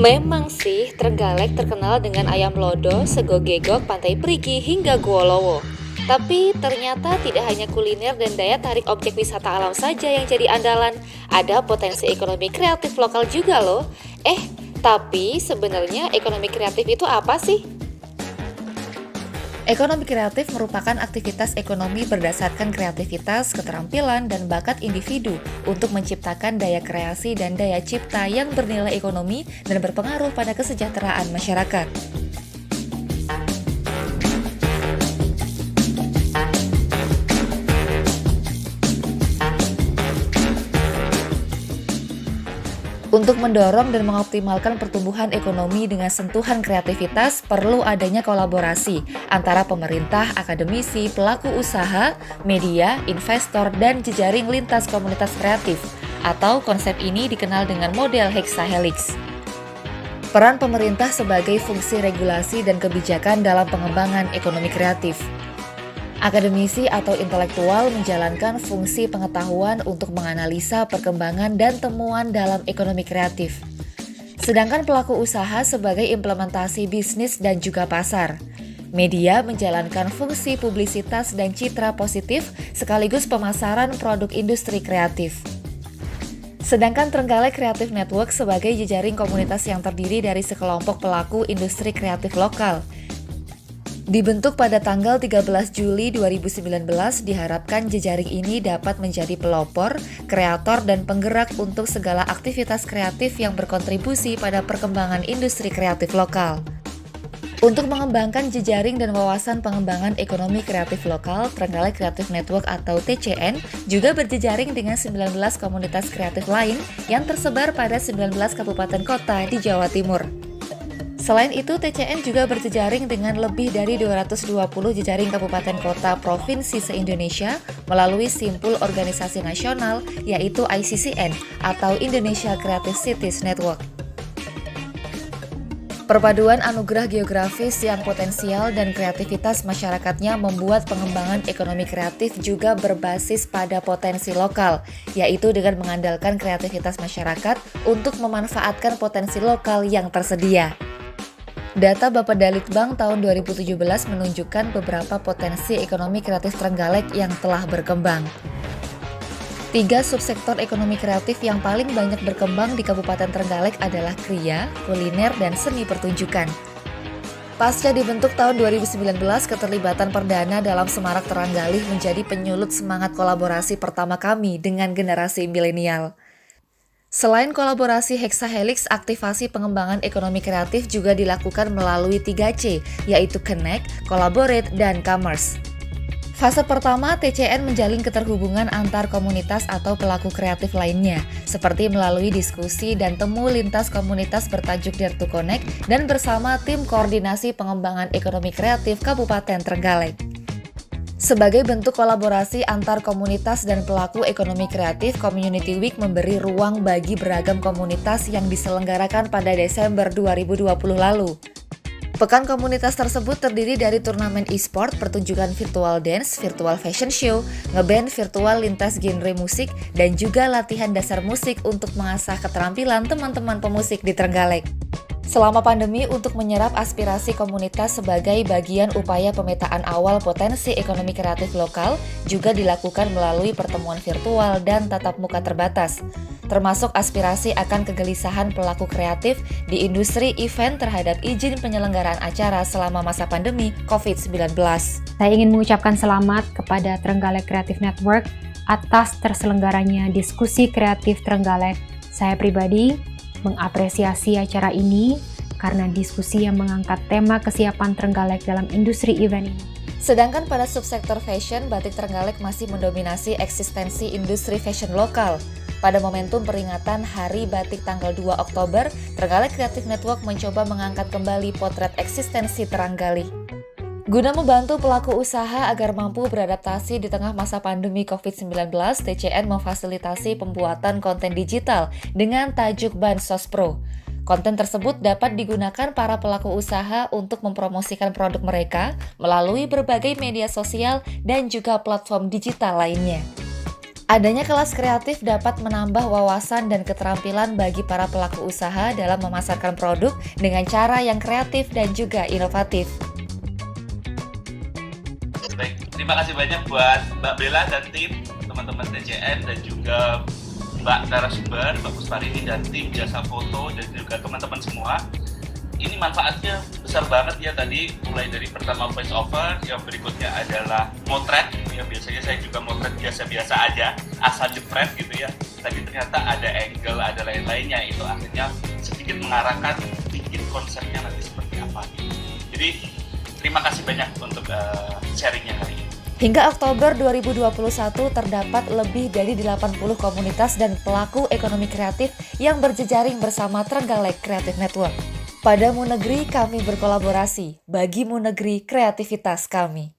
Memang sih, Trenggalek terkenal dengan ayam lodo, sego gegok, pantai perigi, hingga Gua Lowo. Tapi ternyata tidak hanya kuliner dan daya tarik objek wisata alam saja yang jadi andalan. Ada potensi ekonomi kreatif lokal juga loh. Tapi sebenarnya ekonomi kreatif itu apa sih? Ekonomi kreatif merupakan aktivitas ekonomi berdasarkan kreativitas, keterampilan, dan bakat individu untuk menciptakan daya kreasi dan daya cipta yang bernilai ekonomi dan berpengaruh pada kesejahteraan masyarakat. Untuk mendorong dan mengoptimalkan pertumbuhan ekonomi dengan sentuhan kreativitas, perlu adanya kolaborasi antara pemerintah, akademisi, pelaku usaha, media, investor, dan jejaring lintas komunitas kreatif, atau konsep ini dikenal dengan model hexahelix. Peran pemerintah sebagai fungsi regulasi dan kebijakan dalam pengembangan ekonomi kreatif. Akademisi atau intelektual menjalankan fungsi pengetahuan untuk menganalisa perkembangan dan temuan dalam ekonomi kreatif. Sedangkan pelaku usaha sebagai implementasi bisnis dan juga pasar. Media menjalankan fungsi publisitas dan citra positif sekaligus pemasaran produk industri kreatif. Sedangkan Trenggalek Creative Network sebagai jejaring komunitas yang terdiri dari sekelompok pelaku industri kreatif lokal. Dibentuk pada tanggal 13 Juli 2019, diharapkan jejaring ini dapat menjadi pelopor, kreator, dan penggerak untuk segala aktivitas kreatif yang berkontribusi pada perkembangan industri kreatif lokal. Untuk mengembangkan jejaring dan wawasan pengembangan ekonomi kreatif lokal, Trenggalek Creative Network atau TCN juga berjejaring dengan 19 komunitas kreatif lain yang tersebar pada 19 kabupaten kota di Jawa Timur. Selain itu, TCN juga berjejaring dengan lebih dari 220 jejaring kabupaten kota provinsi se-Indonesia melalui simpul organisasi nasional yaitu ICCN atau Indonesia Creative Cities Network. Perpaduan anugerah geografis yang potensial dan kreativitas masyarakatnya membuat pengembangan ekonomi kreatif juga berbasis pada potensi lokal, yaitu dengan mengandalkan kreativitas masyarakat untuk memanfaatkan potensi lokal yang tersedia. Data Bapedalitbang tahun 2017 menunjukkan beberapa potensi ekonomi kreatif Trenggalek yang telah berkembang. 3 subsektor ekonomi kreatif yang paling banyak berkembang di Kabupaten Trenggalek adalah kriya, kuliner, dan seni pertunjukan. Pasca dibentuk tahun 2019, keterlibatan perdana dalam Semarak Terenggalih menjadi penyulut semangat kolaborasi pertama kami dengan generasi milenial. Selain kolaborasi hexahelix, aktivasi pengembangan ekonomi kreatif juga dilakukan melalui 3C, yaitu Connect, Collaborate, dan Commerce. Fase pertama, TCN menjalin keterhubungan antar komunitas atau pelaku kreatif lainnya, seperti melalui diskusi dan temu lintas komunitas bertajuk Dare to Connect dan bersama tim koordinasi pengembangan ekonomi kreatif Kabupaten Trenggalek. Sebagai bentuk kolaborasi antar komunitas dan pelaku ekonomi kreatif, Community Week memberi ruang bagi beragam komunitas yang diselenggarakan pada Desember 2020 lalu. Pekan komunitas tersebut terdiri dari turnamen e-sport, pertunjukan virtual dance, virtual fashion show, ngeband virtual lintas genre musik, dan juga latihan dasar musik untuk mengasah keterampilan teman-teman pemusik di Trenggalek. Selama pandemi, untuk menyerap aspirasi komunitas sebagai bagian upaya pemetaan awal potensi ekonomi kreatif lokal juga dilakukan melalui pertemuan virtual dan tatap muka terbatas, termasuk aspirasi akan kegelisahan pelaku kreatif di industri event terhadap izin penyelenggaraan acara selama masa pandemi COVID-19. Saya ingin mengucapkan selamat kepada Trenggalek Creative Network atas terselenggaranya diskusi kreatif Trenggalek. Saya pribadi mengapresiasi acara ini karena diskusi yang mengangkat tema kesiapan Trenggalek dalam industri event ini. Sedangkan pada subsektor fashion, Batik Trenggalek masih mendominasi eksistensi industri fashion lokal. Pada momentum peringatan Hari Batik tanggal 2 Oktober, Trenggalek Creative Network mencoba mengangkat kembali potret eksistensi Trenggalek. Guna membantu pelaku usaha agar mampu beradaptasi di tengah masa pandemi COVID-19, TCN memfasilitasi pembuatan konten digital dengan tajuk Bansos Pro. Konten tersebut dapat digunakan para pelaku usaha untuk mempromosikan produk mereka melalui berbagai media sosial dan juga platform digital lainnya. Adanya kelas kreatif dapat menambah wawasan dan keterampilan bagi para pelaku usaha dalam memasarkan produk dengan cara yang kreatif dan juga inovatif. Baik, terima kasih banyak buat Mbak Bella dan tim, teman-teman TCN dan juga Mbak narasumber, Mbak Pusparini dan tim Jasa Foto dan juga teman-teman semua. Ini manfaatnya besar banget ya tadi, mulai dari pertama voice over, yang berikutnya adalah motret, yang biasanya saya juga motret biasa-biasa aja, asal jepret gitu ya. Tadi ternyata ada angle, ada lain-lainnya, itu akhirnya sedikit mengarahkan bikin konsepnya nanti seperti apa. Jadi terima kasih banyak untuk sharingnya hari ini. Hingga Oktober 2021 terdapat lebih dari 80 komunitas dan pelaku ekonomi kreatif yang berjejaring bersama Trenggalek Creative Network. Padamu Negeri kami berkolaborasi, bagimu negeri kreativitas kami.